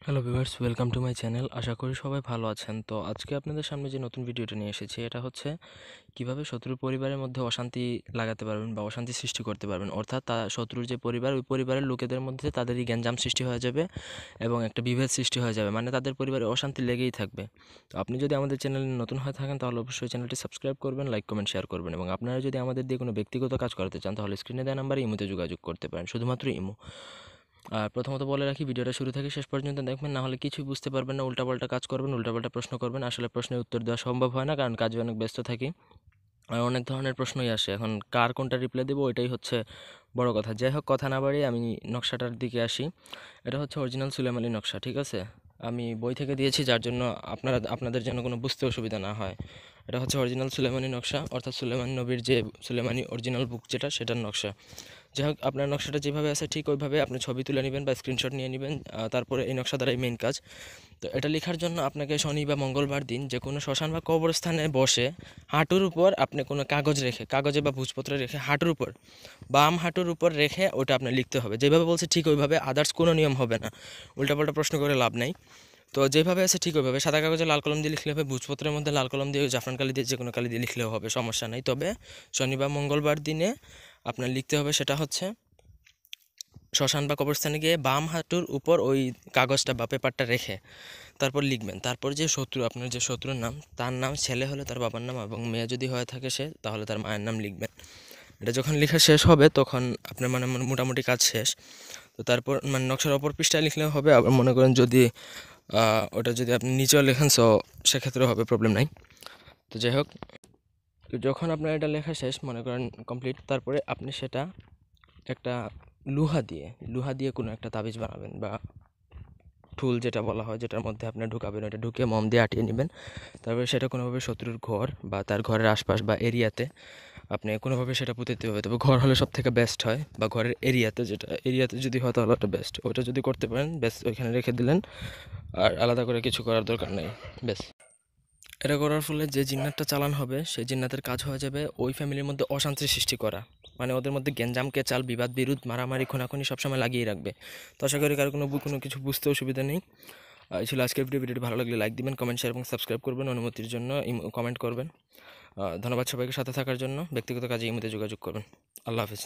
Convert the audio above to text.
Hello viewers, welcome to my channel. আশা করি সবাই ভালো আছেন। তো আজকে আপনাদের সামনে যে নতুন ভিডিওটা নিয়ে এসেছি, এটা হচ্ছে কিভাবে শত্রুর পরিবারের মধ্যে অশান্তি লাগাতে পারবেন বা অশান্তি সৃষ্টি করতে পারবেন। অর্থাৎ শত্রুর যে পরিবার, ওই পরিবারের লোকেদের মধ্যে তাদেরই গ্যাঞ্জাম সৃষ্টি হয়ে যাবে এবং একটা বিভেদ সৃষ্টি হয়ে যাবে, মানে তাদের পরিবারে অশান্তি লেগেই থাকবে। তো আপনি যদি আমাদের চ্যানেলে নতুন হয়ে থাকেন তাহলে অবশ্যই চ্যানেলটি সাবস্ক্রাইব করবেন, লাইক কমেন্ট শেয়ার করবেন, এবং আপনারা যদি আমাদের দিয়ে কোনো ব্যক্তিগত কাজ করাতে চান তাহলে স্ক্রিনে দেওয়া নাম্বারে ইমোতে যোগাযোগ করতে পারেন, শুধুমাত্র ইমো। আর প্রথমত বলে রাখি, ভিডিওটা শুরু থেকে শেষ পর্যন্ত দেখবেন, না হলে কিছুই বুঝতে পারবেন না, উল্টাপাল্টা কাজ করবেন, উল্টাপাল্টা প্রশ্ন করবেন। আসলে প্রশ্নের উত্তর দেওয়া সম্ভব হয় না, কারণ কাজে অনেক ব্যস্ত থাকি আর অনেক ধরনের প্রশ্নই আসে। এখন কার কোনটা রিপ্লাই দেবো ওইটাই হচ্ছে বড় কথা। যাই হোক, কথা না বাড়িয়ে আমি নকশাটার দিকে আসি। এটা হচ্ছে অরিজিনাল সুলেমানি নকশা, ঠিক আছে? আমি বই থেকে দিয়েছি, যার জন্য আপনাদের যেন কোনো বুঝতে অসুবিধা না হয়। এটা হচ্ছে অরিজিনাল সুলেমানি নকশা, অর্থাৎ সুলেমান নবীর যে সুলেমানি অরিজিনাল বুক যেটা, সেটার নকশা। যাই হোক, আপনার নকশাটা যেভাবে আছে ঠিক ওইভাবে আপনি ছবি তুলে নেবেন বা স্ক্রিনশট নিয়ে নেবেন। তারপরে এই নকশা দ্বারাই মেইন কাজ। তো এটা লেখার জন্য আপনাকে শনি বা মঙ্গলবার দিন যে কোনো শ্মশান বা কবরস্থানে বসে হাঁটুর উপর আপনি কোনো কাগজ রেখে, কাগজে বা ভূজপত্রে রেখে হাঁটুর উপর, বাম হাঁটুর উপর রেখে ওটা আপনার লিখতে হবে। যেভাবে বলছে ঠিক ওইভাবে, আদার্স কোনো নিয়ম হবে না, উল্টাপাল্টা প্রশ্ন করে লাভ নেই। তো যেভাবে আছে ঠিক ওইভাবে সাদা কাগজে লাল কলম দিয়ে লিখলে হবে, ভূজপত্রের মধ্যে লাল কলম দিয়ে জাফরান কালি দিয়ে যে কোনো কালি দিয়ে লিখলেও হবে, সমস্যা নেই। তবে শনি বা মঙ্গলবার দিনে আপনার লিখতে হবে সেটা হচ্ছে শ্মশান বা কবরস্থানে গিয়ে বাম হাঁটুর উপর ওই কাগজটা বা পেপারটা রেখে তারপর লিখবেন। তারপর যে শত্রু, আপনার যে শত্রুর নাম, তার নাম, ছেলে হলে তার বাবার নাম, এবং মেয়ে যদি হয়ে থাকে সে, তাহলে তার মায়ের নাম লিখবেন। এটা যখন লেখা শেষ হবে তখন আপনার মানে মোটামুটি কাজ শেষ। তো তারপর মানে নকশার অপর পৃষ্ঠায় লিখলেও হবে। আবার মনে করেন যদি ওটা যদি আপনি নিচেও লেখেন, সো সেক্ষেত্রেও হবে, প্রবলেম নাই। তো যাই হোক, তো যখন আপনার এটা লেখা শেষ, মনে করেন কমপ্লিট, তারপরে আপনি সেটা একটা লোহা দিয়ে কোনো একটা তাবিজ বানাবেন, বা ঠুল যেটা বলা হয়, যেটার মধ্যে আপনি ঢুকাবেন, ওটা ঢুকে মম দিয়ে আটিয়ে নেবেন। তারপরে সেটা কোনোভাবে শত্রুর ঘর বা তার ঘরের আশপাশ বা এরিয়াতে আপনি কোনোভাবে সেটা পুঁতে দিতে হবে। তবে ঘর হলে সব থেকে বেস্ট হয়, বা ঘরের এরিয়াতে, যেটা এরিয়াতে যদি হয় তাহলে ওটা বেস্ট। ওটা যদি করতে পারেন বেশ, ওইখানে রেখে দিলেন, আর আলাদা করে কিছু করার দরকার নেই, বেশ। এটা করার ফলে যে জিন্নাতটা চালান হবে, সেই জিন্নাতের কাজ হয়ে যাবে ওই ফ্যামিলির মধ্যে অশান্তি সৃষ্টি করা, মানে ওদের মধ্যে গ্যাঞ্জাম কেচাল, বিবাদ বিরোধ, মারামারি, খুনাখুনি সবসময় লাগিয়ে রাখবে। তো আশা করি কারো কোনো কিছু বুঝতে অসুবিধা নেই। এই ছিল আজকের ভিডিওটি ভালো লাগলে লাইক দিবেন, কমেন্ট শেয়ার এবং সাবস্ক্রাইব করবেন, অনুমতির জন্য কমেন্ট করবেন। ধন্যবাদ সবাইকে সাথে থাকার জন্য। ব্যক্তিগত কাজে ইমোতে যোগাযোগ করবেন। আল্লাহ হাফিজ।